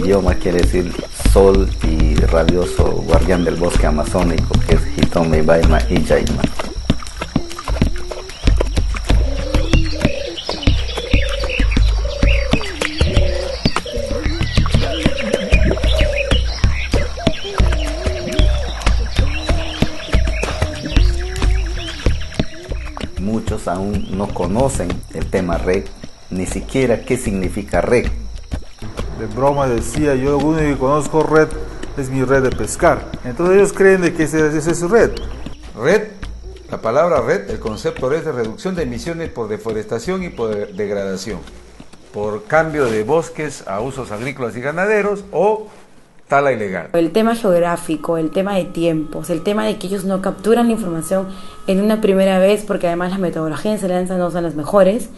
idioma quiere decir sol y rabioso guardián del bosque amazónico, que es Hitome Baima y Yaima. Muchos aún no conocen el tema REC, ni siquiera qué significa REC. De broma decía, yo lo único que conozco red es mi red de pescar. Entonces ellos creen de que ese es su red. Red, la palabra red, el concepto red de reducción de emisiones por deforestación y por degradación, por cambio de bosques a usos agrícolas y ganaderos o tala ilegal. El tema geográfico, el tema de tiempos, el tema de que ellos no capturan la información en una primera vez, porque además las metodologías de enseñanza no son las mejores,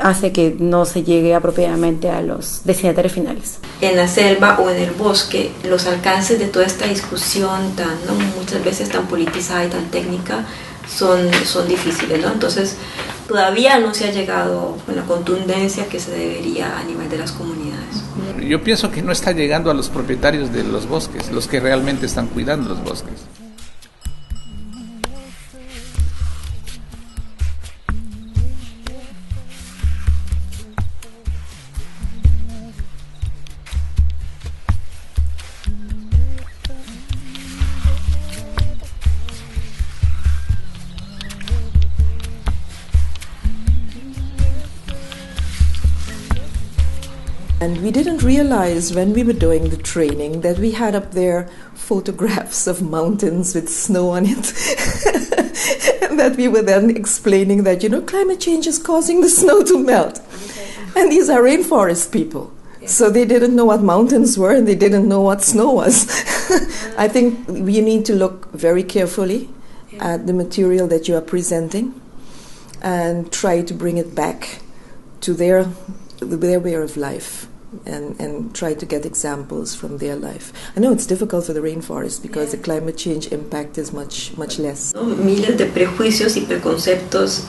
hace que no se llegue apropiadamente a los destinatarios finales. En la selva o en el bosque, los alcances de toda esta discusión muchas veces tan politizada y tan técnica son difíciles, ¿no? Entonces todavía no se ha llegado con la contundencia que se debería a nivel de las comunidades. Yo pienso que no está llegando a los propietarios de los bosques, los que realmente están cuidando los bosques. And we didn't realize when we were doing the training that we had up there photographs of mountains with snow on it. And that we were then explaining that, climate change is causing the snow to melt. And these are rainforest people. So they didn't know what mountains were and they didn't know what snow was. I think we need to look very carefully at the material that you are presenting and try to bring it back to their way of life. And try to get examples from their life. I know it's difficult for the rainforest because the climate change impact is much less. Miles de prejuicios y preconceptos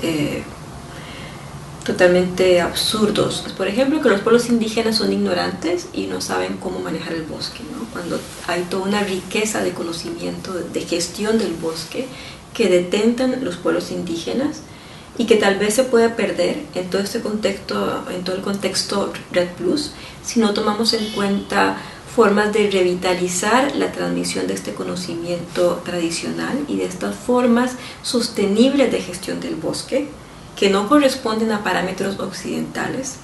totalmente absurdos. Por ejemplo, que los pueblos indígenas son ignorantes y no saben cómo manejar el bosque, ¿no? Cuando hay toda una riqueza de conocimiento, de gestión del bosque que detentan los pueblos indígenas y que tal vez se puede perder en todo este contexto, en todo el contexto Red Plus, si no tomamos en cuenta formas de revitalizar la transmisión de este conocimiento tradicional y de estas formas sostenibles de gestión del bosque, que no corresponden a parámetros occidentales,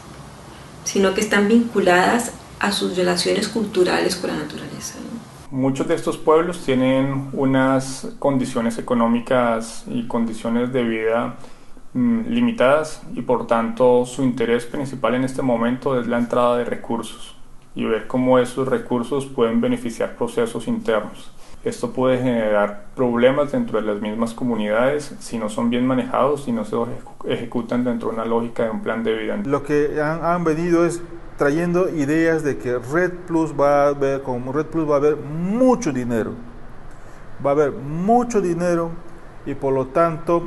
sino que están vinculadas a sus relaciones culturales con la naturaleza, ¿no? Muchos de estos pueblos tienen unas condiciones económicas y condiciones de vida limitadas y por tanto su interés principal en este momento es la entrada de recursos y ver cómo esos recursos pueden beneficiar procesos internos. Esto puede generar problemas dentro de las mismas comunidades si no son bien manejados y no se ejecutan dentro de una lógica de un plan de vida. Lo que han venido es trayendo ideas de que Red Plus va a haber mucho dinero. Va a haber mucho dinero y por lo tanto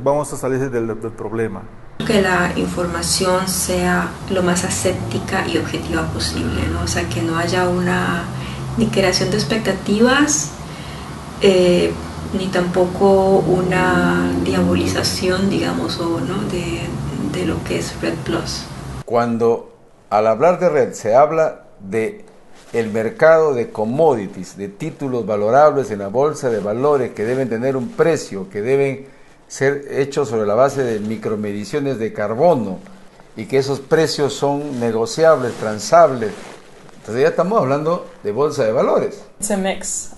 vamos a salir del problema. Que la información sea lo más aséptica y objetiva posible, ¿no? O sea, que no haya ni creación de expectativas, ni tampoco una diabolización, digamos, de lo que es Red Plus. Cuando al hablar de red se habla de el mercado de commodities, de títulos valorables en la bolsa de valores que deben tener un precio, que deben ser hechos sobre la base de micromediciones de carbono y que esos precios son negociables, transables. Entonces ya estamos hablando de bolsa de valores. It's a mix.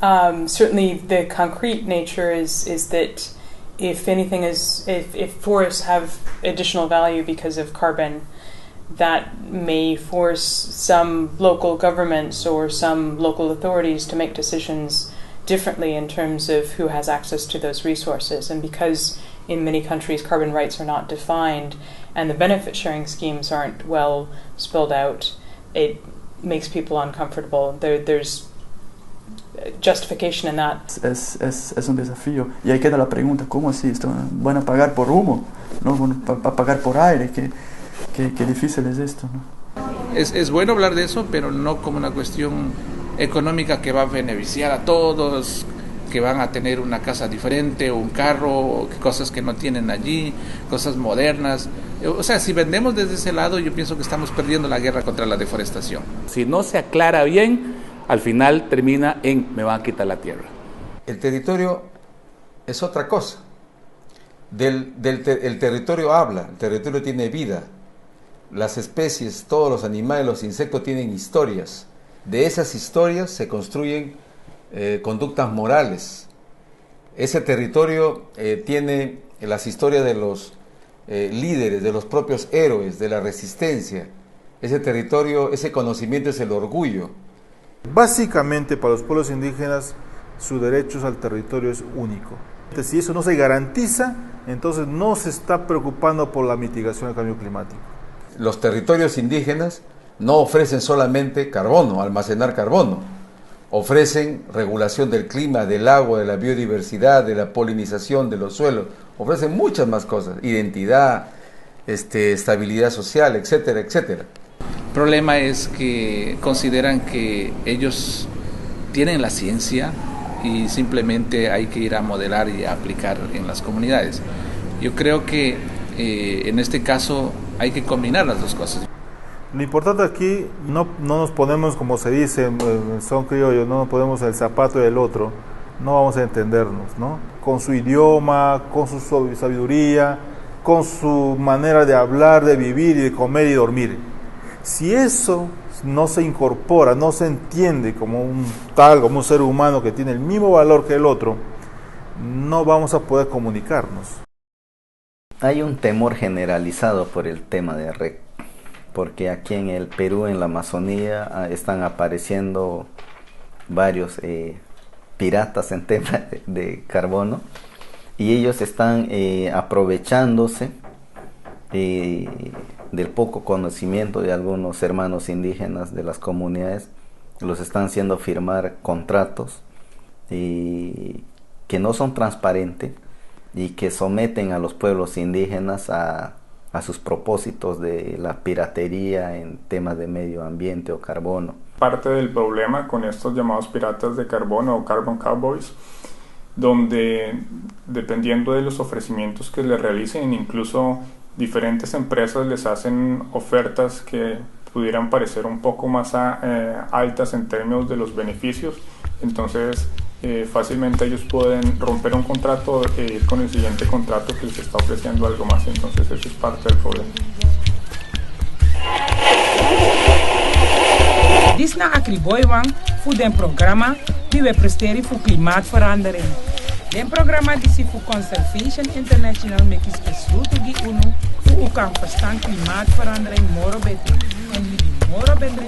Certainly the concrete nature is that if anything if forests have additional value because of carbon, that may force some local governments or some local authorities to make decisions differently in terms of who has access to those resources. And because in many countries carbon rights are not defined and the benefit sharing schemes aren't well spelled out, it makes people uncomfortable. There's justification in that. Es un desafío. Y ahí queda la pregunta, ¿cómo así? ¿Van a pagar por humo? ¿No? ¿Van a pagar por aire? Qué difícil es esto, ¿no? Es bueno hablar de eso, pero no como una cuestión económica que va a beneficiar a todos, que van a tener una casa diferente o un carro, o cosas que no tienen allí, cosas modernas. O sea, si vendemos desde ese lado, yo pienso que estamos perdiendo la guerra contra la deforestación. Si no se aclara bien, al final termina en me van a quitar la tierra. El territorio es otra cosa. El territorio habla, el territorio tiene vida. Las especies, todos los animales, los insectos tienen historias. De esas historias se construyen conductas morales. Ese territorio tiene las historias de los líderes, de los propios héroes, de la resistencia. Ese territorio, ese conocimiento es el orgullo. Básicamente para los pueblos indígenas sus derechos al territorio es único. Si eso no se garantiza, entonces no se está preocupando por la mitigación del cambio climático. Los territorios indígenas no ofrecen solamente carbono, almacenar carbono. Ofrecen regulación del clima, del agua, de la biodiversidad, de la polinización de los suelos. Ofrecen muchas más cosas, identidad, estabilidad social, etcétera, etcétera. El problema es que consideran que ellos tienen la ciencia y simplemente hay que ir a modelar y a aplicar en las comunidades. Yo creo que en este caso hay que combinar las dos cosas. Lo importante aquí, no nos ponemos, como se dice en son criollo, no nos ponemos el zapato del otro, no vamos a entendernos, ¿no? Con su idioma, con su sabiduría, con su manera de hablar, de vivir y de comer y dormir. Si eso no se incorpora, no se entiende como un ser humano que tiene el mismo valor que el otro, no vamos a poder comunicarnos. Hay un temor generalizado por el tema de REC, porque aquí en el Perú, en la Amazonía, están apareciendo varios piratas en tema de carbono, y ellos están aprovechándose del poco conocimiento de algunos hermanos indígenas de las comunidades. Los están haciendo firmar contratos que no son transparentes y que someten a los pueblos indígenas a sus propósitos de la piratería en temas de medio ambiente o carbono. Parte del problema con estos llamados piratas de carbono o carbon cowboys, donde dependiendo de los ofrecimientos que les realicen, incluso diferentes empresas les hacen ofertas que pudieran parecer un poco más altas en términos de los beneficios. Entonces fácilmente ellos pueden romper un contrato e ir con el siguiente contrato que les está ofreciendo algo más. Entonces eso es parte del problema. Dit na Akriboiwan voor den programma die we presteren voor klimaatverandering. Den programma die voor Conservation International met is besloten die UNO voor ook kan verstaan klimaatverandering moro beter. En die moro beter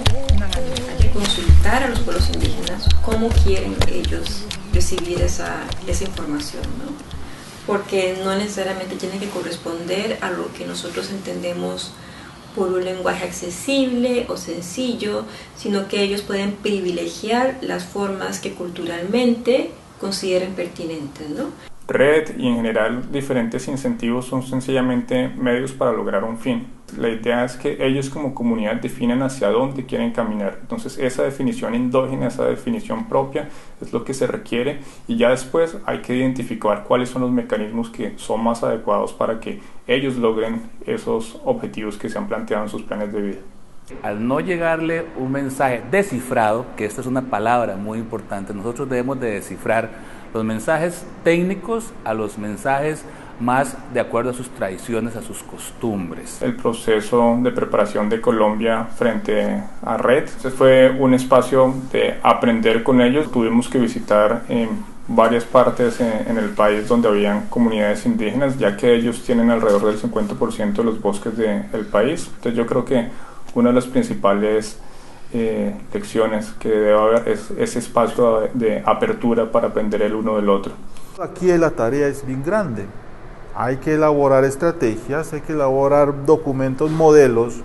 hay que consultar a los pueblos indígenas cómo quieren ellos recibir esa información, ¿no? Porque no necesariamente tiene que corresponder a lo que nosotros entendemos por un lenguaje accesible o sencillo, sino que ellos pueden privilegiar las formas que culturalmente consideren pertinentes, ¿no? Red y en general diferentes incentivos son sencillamente medios para lograr un fin. La idea es que ellos como comunidad definan hacia dónde quieren caminar. Entonces esa definición endógena, esa definición propia es lo que se requiere, y ya después hay que identificar cuáles son los mecanismos que son más adecuados para que ellos logren esos objetivos que se han planteado en sus planes de vida. Al no llegarle un mensaje descifrado, que esta es una palabra muy importante, nosotros debemos de descifrar los mensajes técnicos a los mensajes más de acuerdo a sus tradiciones, a sus costumbres. El proceso de preparación de Colombia frente a Red fue un espacio de aprender con ellos. Tuvimos que visitar varias partes en el país donde habían comunidades indígenas, ya que ellos tienen alrededor del 50% de los bosques del país. Entonces yo creo que una de las principales lecciones que debe haber es ese espacio de apertura para aprender el uno del otro. Aquí la tarea es bien grande. Hay que elaborar estrategias, hay que elaborar documentos, modelos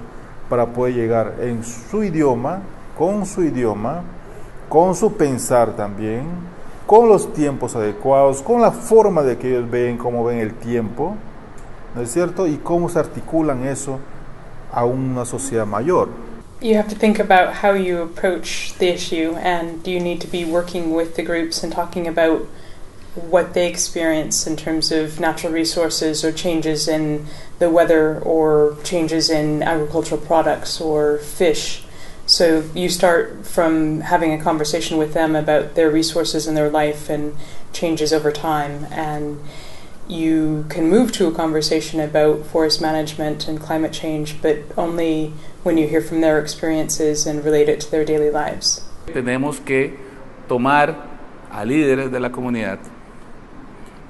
para poder llegar en su idioma, con su pensar también, con los tiempos adecuados, con la forma de que ellos ven, cómo ven el tiempo, ¿no es cierto? Y cómo se articulan eso a una sociedad mayor. You have to think about how you approach the issue, and do you need to be working with the groups and talking about what they experience in terms of natural resources or changes in the weather or changes in agricultural products or fish. So you start from having a conversation with them about their resources in their life and changes over time, and you can move to a conversation about forest management and climate change, but only when you hear from their experiences and relate it to their daily lives. Tenemos que tomar a líderes de la comunidad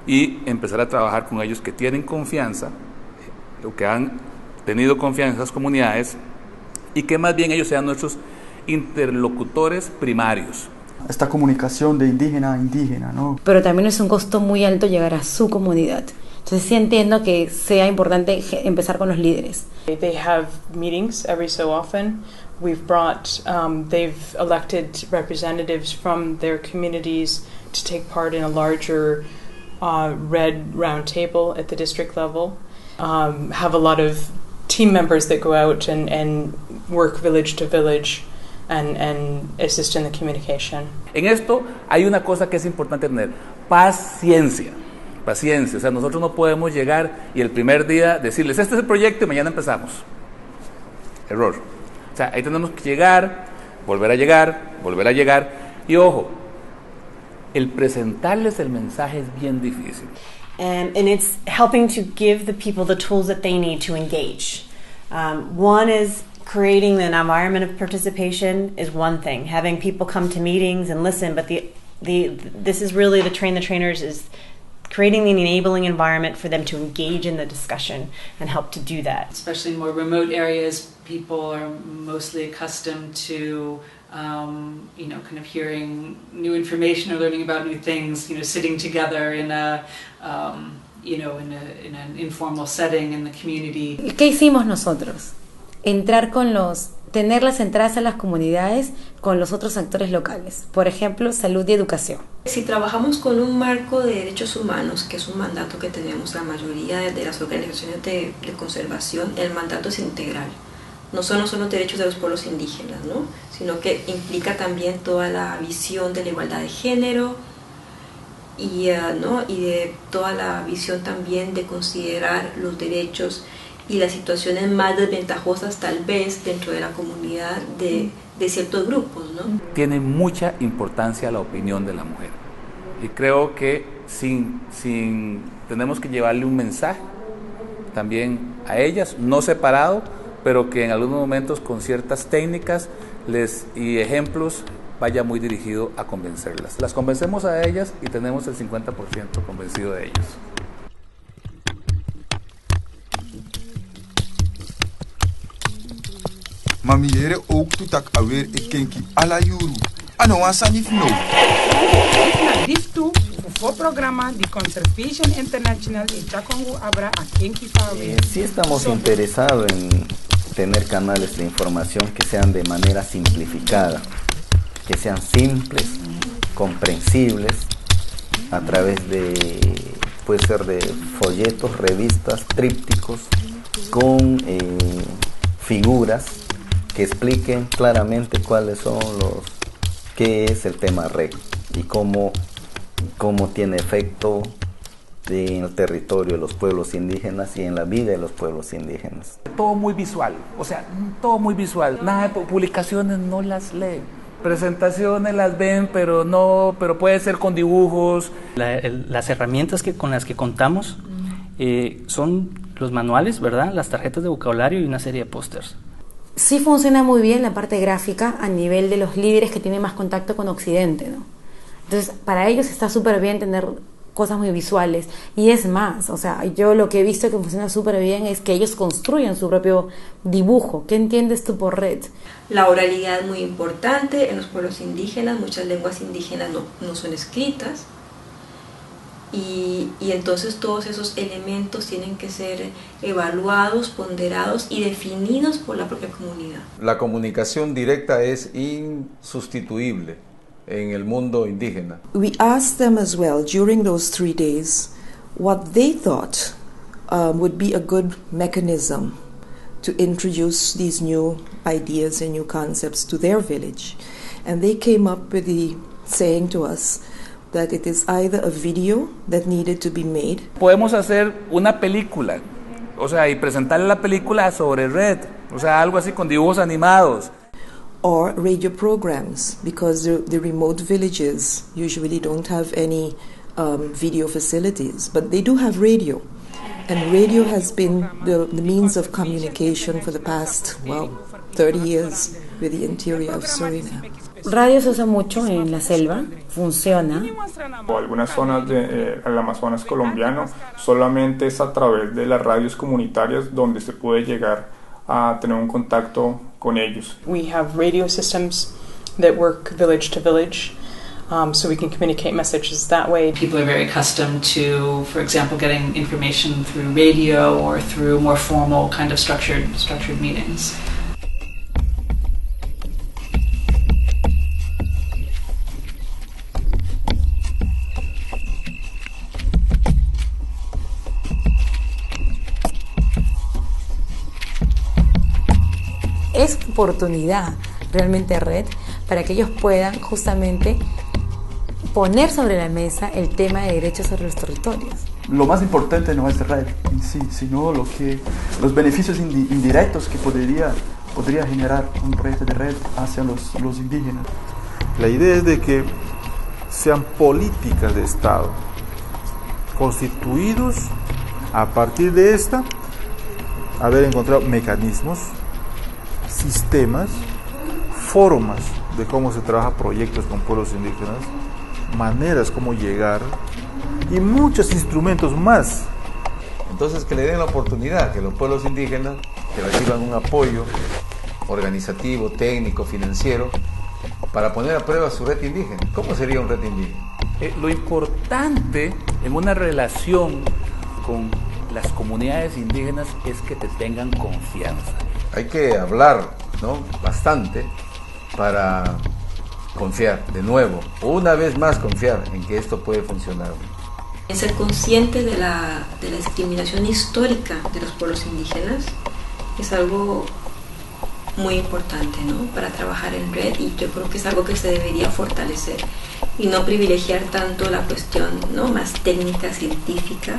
y empezar a trabajar con ellos que tienen confianza, o que han tenido confianza en esas comunidades, y que más bien ellos sean nuestros interlocutores primarios. Esta comunicación de indígena a indígena, ¿no? Pero también es un costo muy alto llegar a su comunidad. Entonces sí entiendo que sea importante empezar con los líderes. They have meetings every so often. We've brought, they've elected representatives from their communities to take part in a larger red round table at the district level. Have a lot of team members that go out and work village to village and assist in the communication. En esto hay una cosa que es importante tener: paciencia. Paciencia, o sea, nosotros no podemos llegar y el primer día decirles, este es el proyecto y mañana empezamos. Error. O sea, ahí tenemos que llegar, volver a llegar, y ojo, el presentarles el mensaje es bien difícil. And it's helping to give the people the tools that they need to engage. One is creating an environment of participation is one thing. Having people come to meetings and listen, but this is really the trainers is creating an enabling environment for them to engage in the discussion and help to do that. Especially in more remote areas, people are mostly accustomed to kind of hearing new information or learning about new things, sitting together in in an informal setting in the community. ¿Qué hicimos nosotros? Tener las entradas a las comunidades con los otros actores locales, por ejemplo, salud y educación. Si trabajamos con un marco de derechos humanos, que es un mandato que tenemos la mayoría de las organizaciones de conservación, el mandato es integral. No solo son los derechos de los pueblos indígenas, ¿no? Sino que implica también toda la visión de la igualdad de género y de toda la visión también de considerar los derechos y las situaciones más desventajosas tal vez dentro de la comunidad de ciertos grupos, ¿no? Tiene mucha importancia la opinión de la mujer, y creo que tenemos que llevarle un mensaje también a ellas, no separado, pero que en algunos momentos con ciertas técnicas y ejemplos vaya muy dirigido a convencerlas. Las convencemos a ellas y tenemos el 50% convencido de ellas. Mamiere ook toetak alweer ik kenki ala yuru. Ano wasanif no. Dit toe voor programa de Conservation International en Chakongu Abra a Kenki Fawe. Sí estamos interesados en tener canales de información que sean de manera simplificada, que sean simples, comprensibles, a través puede ser de folletos, revistas, trípticos, con figuras que expliquen claramente qué es el tema REC y cómo tiene efecto en el territorio de los pueblos indígenas y en la vida de los pueblos indígenas. Todo muy visual, todo muy visual. Nada de publicaciones, no las leen. Presentaciones las ven, pero puede ser con dibujos. Las herramientas con las que contamos son los manuales, ¿verdad? Las tarjetas de vocabulario y una serie de pósters. Sí funciona muy bien la parte gráfica a nivel de los líderes que tienen más contacto con Occidente, ¿no? Entonces, para ellos está súper bien tener cosas muy visuales. Y es más, yo lo que he visto que funciona súper bien es que ellos construyen su propio dibujo. ¿Qué entiendes tú por red? La oralidad es muy importante en los pueblos indígenas. Muchas lenguas indígenas no son escritas. Y entonces todos esos elementos tienen que ser evaluados, ponderados y definidos por la propia comunidad. La comunicación directa es insustituible en el mundo indígena. We asked them as well during those 3 days what they thought would be a good mechanism to introduce these new ideas and new concepts to their village. And they came up with the saying to us that it is either a video that needed to be made. Podemos hacer una película, o sea, y presentarle la película sobre Red, o sea, algo así con dibujos animados. Or radio programs, because the remote villages usually don't have any video facilities, but they do have radio. And radio has been the means of communication for the past, 30 years with the interior of Suriname. Radio se usa mucho en la selva, funciona. O algunas zonas del Amazonas colombiano solamente es a través de las radios comunitarias donde se puede llegar a tener un contacto con ellos. We have radio systems that work village to village, so we can communicate messages that way. People are very accustomed to, for example, getting information through radio or through more formal kind of structured meetings. Es oportunidad realmente Red para que ellos puedan justamente poner sobre la mesa el tema de derechos sobre los territorios. Lo más importante no es Red en sí, sino los beneficios indirectos que podría generar un proyecto de Red hacia los indígenas. La idea es de que sean políticas de Estado constituidos a partir de esta, haber encontrado mecanismos, sistemas, formas de cómo se trabaja proyectos con pueblos indígenas, maneras como llegar y muchos instrumentos más. Entonces que le den la oportunidad, que los pueblos indígenas que reciban un apoyo organizativo, técnico, financiero, para poner a prueba su red indígena. ¿Cómo sería un red indígena? Lo importante en una relación con las comunidades indígenas es que te tengan confianza. Hay que hablar, ¿no?, bastante para confiar de nuevo, o una vez más confiar en que esto puede funcionar. Ser consciente de la discriminación histórica de los pueblos indígenas es algo muy importante, ¿no?, para trabajar en red, y yo creo que es algo que se debería fortalecer y no privilegiar tanto la cuestión, ¿no?, más técnica, científica,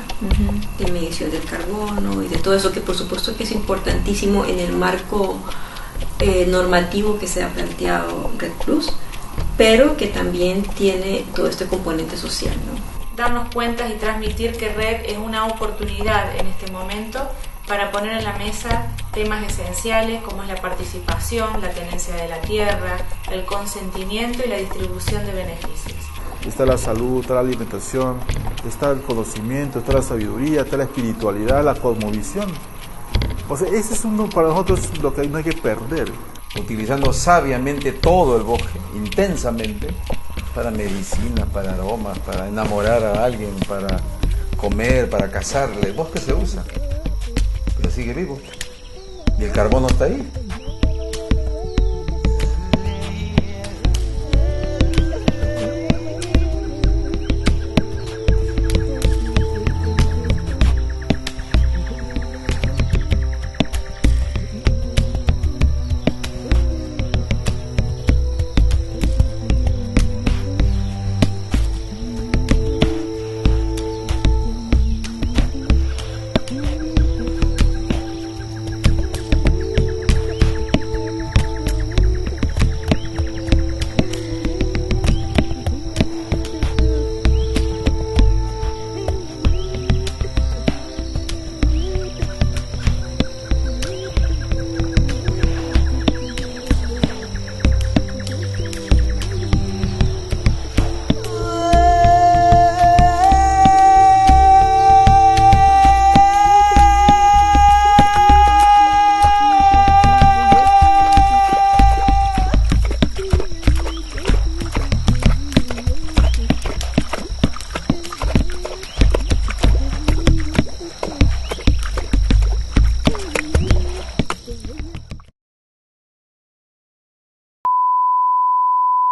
de medición del carbono y de todo eso, que por supuesto que es importantísimo en el marco normativo que se ha planteado Red Plus, pero que también tiene todo este componente social, ¿no? Darnos cuenta y transmitir que Red es una oportunidad en este momento para poner en la mesa temas esenciales como es la participación, la tenencia de la tierra, el consentimiento y la distribución de beneficios. Está la salud, está la alimentación, está el conocimiento, está la sabiduría, está la espiritualidad, la cosmovisión. O sea, ese es uno para nosotros lo que no hay que perder. Utilizando sabiamente todo el bosque, intensamente, para medicina, para aromas, para enamorar a alguien, para comer, para cazarle. El bosque se usa, pero sigue vivo. Y el carbono está ahí.